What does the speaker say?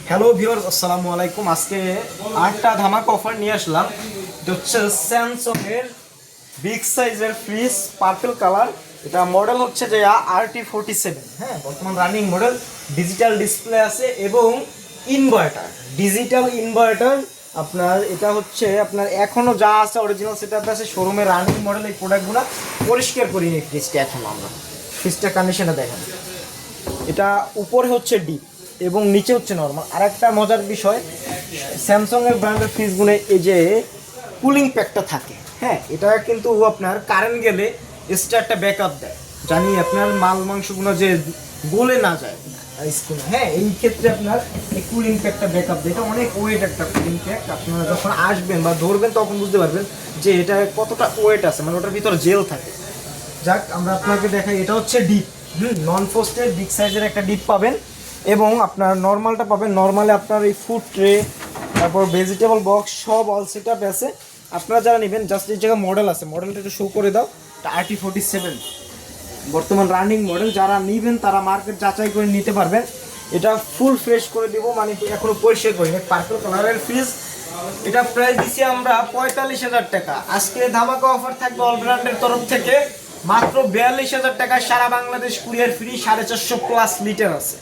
Hello viewers, আসসালামু আলাইকুম। আজকে আরেকটা ধামাকা অফার নিয়ে আসলাম। এটা হচ্ছে স্যামসাং এর বিগ সাইজের ফ্রিজ, পার্পল কালার। এটা মডেল হচ্ছে যে RT47। হ্যাঁ, বর্তমান রানিং মডেল। ডিজিটাল ডিসপ্লে আছে এবং ইনভার্টার, ডিজিটাল ইনভার্টার। আপনার এটা হচ্ছে আপনার এখনও যা আছে অরিজিনাল সেটআপ আছে, শোরুমে রানিং মডেল। এই প্রোডাক্টগুলো পরিষ্কার করিনি ফ্রিজটা এখন আমরা। ফ্রিজটা কন্ডিশনে দেখেন, এটা উপরে হচ্ছে ডিপ এবং নিচে হচ্ছে নর্মাল। আর একটা মজার বিষয়, স্যামসাংয়ের ব্র্যান্ডের ফ্রিজগুলো এই যে কুলিং প্যাকটা থাকে, হ্যাঁ, এটা কিন্তু আপনার কারেন্ট গেলে এক্সট্রা ব্যাকআপ দেয়। জানি আপনার মাল মাংসগুলো যে গলে না যায় স্কিনে, হ্যাঁ, এই ক্ষেত্রে আপনার এই কুলিং প্যাকটা ব্যাকআপ দেয়। এটা অনেক ওয়েট একটা কুলিং প্যাক। আপনারা যখন আসবেন বা ধরবেন তখন বুঝতে পারবেন যে এটা কতটা ওয়েট আছে, মানে ওটার ভিতরে জেল থাকে। যাক, আমরা আপনাকে দেখাই। এটা হচ্ছে ডিপ, নন ফ্রস্টেড বিগ সাইজের একটা ডিপ পাবেন এবং আপনার নর্মালটা পাবেন। নর্মালে আপনার এই ফুড ট্রে, তারপর ভেজিটেবল বক্স সব অল সেট আপ আছে। আপনারা যারা নেবেন জাস্ট এই জায়গায় মডেল আছে, মডেলটা একটু শো করে দাও। এটা RT47 বর্তমান রানিং মডেল। যারা নেবেন তারা মার্কেট যাচাই করে নিতে পারবেন। এটা ফুল ফ্রেশ করে দিব, মানে এখনো পরিষ্কার করিনি। পার্পল কালারের ফ্রিজ, এটা প্রাইস দিচ্ছি আমরা 45,000 টাকা। আজকে ধামাকা অফার থাকবে অল ব্র্যান্ডের তরফ থেকে মাত্র 42,000 টাকা। সারা Bangladesh courier free, 450 plus litre আছে।